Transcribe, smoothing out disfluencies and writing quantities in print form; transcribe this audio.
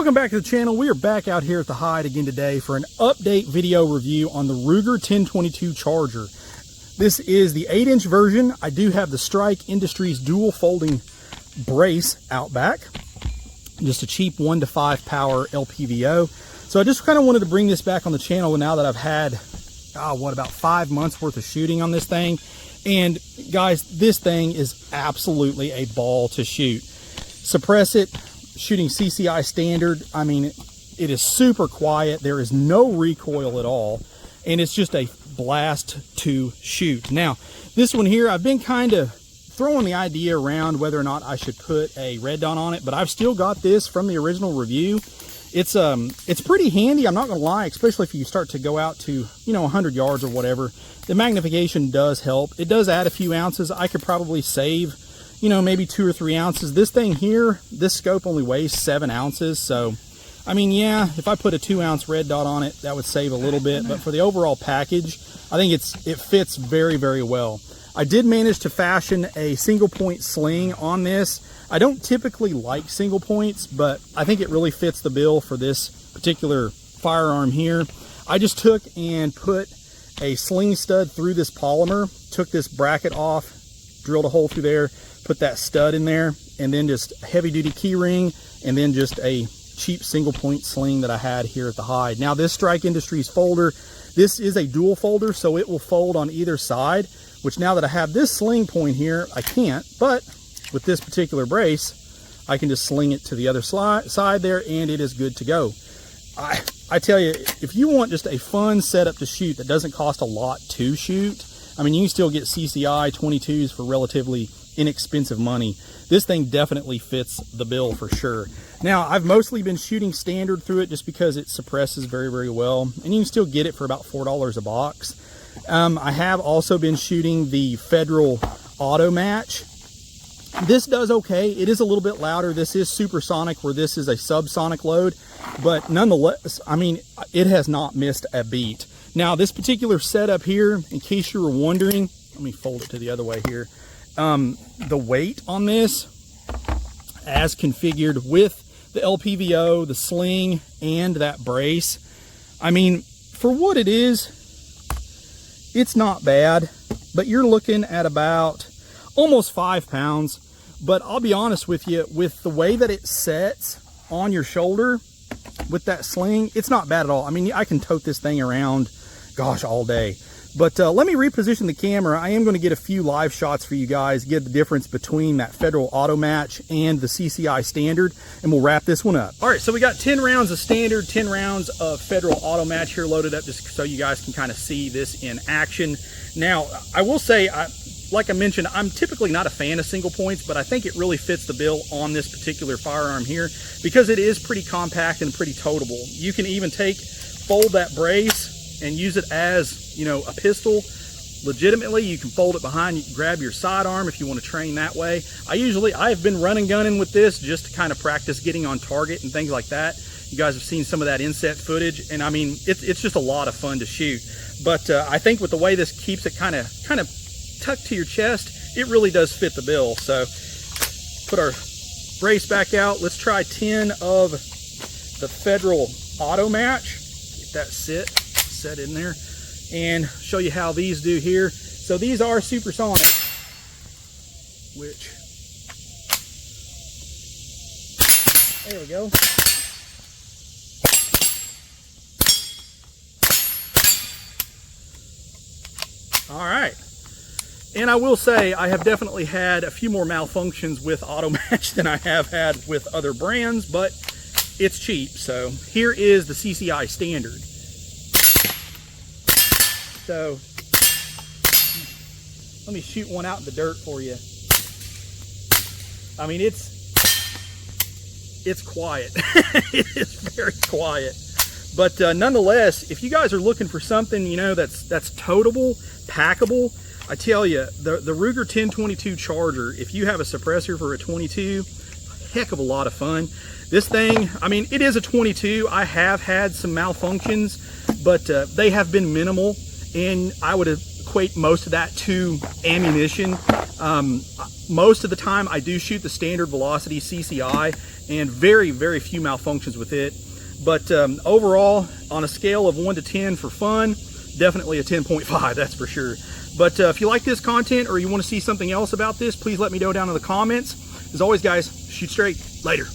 Welcome back to the channel. We are back out here at the Hyde again today for an update video review on the Ruger 1022 Charger. This is the 8-inch version. I do have the Strike Industries dual folding brace out back. Just a cheap 1 to 5 power LPVO. So I just kind of wanted to bring this back on the channel now that I've had, about 5 months worth of shooting on this thing. And guys, this thing is absolutely a ball to shoot. Suppress it, shooting CCI standard. I mean, it is super quiet. There is no recoil at all. And it's just a blast to shoot. Now, this one here, I've been kind of throwing the idea around whether or not I should put a red dot on it, but I've still got this from the original review. It's pretty handy, I'm not gonna lie, especially if you start to go out to, 100 yards or whatever. The magnification does help. It does add a few ounces. I could probably save, maybe 2 or 3 ounces. This thing here, this scope only weighs 7 ounces. So, I mean, yeah, if I put a 2-ounce red dot on it, that would save a little bit. But for the overall package, I think it fits very, very well. I did manage to fashion a single point sling on this. I don't typically like single points, but I think it really fits the bill for this particular firearm here. I just took and put a sling stud through this polymer, took this bracket off, drilled a hole through there, put that stud in there, and then just heavy duty key ring, and then just a cheap single point sling that I had here at the Hyde. Now this Strike Industries folder, this is a dual folder, so it will fold on either side, which now that I have this sling point here, I can't, but with this particular brace, I can just sling it to the other side there, and it is good to go. I tell you, if you want just a fun setup to shoot that doesn't cost a lot to shoot, I mean, you can still get CCI 22s for relatively inexpensive money. This thing definitely fits the bill for sure. Now, I've mostly been shooting standard through it just because it suppresses very, very well, and you can still get it for about $4 a box. I have also been shooting the Federal Auto Match. This does okay. It is a little bit louder. This is supersonic, where this is a subsonic load, but nonetheless, I mean, it has not missed a beat. Now, this particular setup here, in case you were wondering, let me fold it to the other way here. The weight on this, as configured with the LPVO, the sling, and that brace, I mean, for what it is, it's not bad, but you're looking at about almost 5 pounds. But I'll be honest with you, with the way that it sets on your shoulder with that sling, it's not bad at all. I mean, I can tote this thing around, gosh, all day. But let me reposition the camera. I am going to get a few live shots for you guys, get the difference between that Federal Auto Match and the CCI Standard, and we'll wrap this one up. All right, so we got 10 rounds of Standard, 10 rounds of Federal Auto Match here loaded up, just so you guys can kind of see this in action. Now, I will say, like I mentioned, I'm typically not a fan of single points, but I think it really fits the bill on this particular firearm here because it is pretty compact and pretty toteable. You can even fold that brace and use it as, a pistol. Legitimately, you can fold it behind, you can grab your sidearm if you want to train that way. I've been running gunning with this just to kind of practice getting on target and things like that. You guys have seen some of that inset footage, and I mean, it's just a lot of fun to shoot. But I think with the way this keeps it kind of tucked to your chest, it really does fit the bill. So put our brace back out. Let's try 10 of the Federal Auto Match. Get that set in there, and show you how these do here. So these are supersonic, which, there we go. All right. And I will say, I have definitely had a few more malfunctions with Auto Match than I have had with other brands, but it's cheap. So here is the CCI Standard. So let me shoot one out in the dirt for you. I mean, it's quiet. It is very quiet. But nonetheless, if you guys are looking for something, that's toteable, packable, I tell you, the Ruger 1022 Charger, if you have a suppressor for a 22, heck of a lot of fun. This thing, I mean, it is a 22. I have had some malfunctions, but they have been minimal, and I would equate most of that to ammunition. Most of the time I do shoot the standard velocity CCI, and very, very few malfunctions with it. But overall, on a scale of 1 to 10 for fun, definitely a 10.5, that's for sure. But if you like this content or you want to see something else about this, please let me know down in the comments. As always, guys, shoot straight. Later.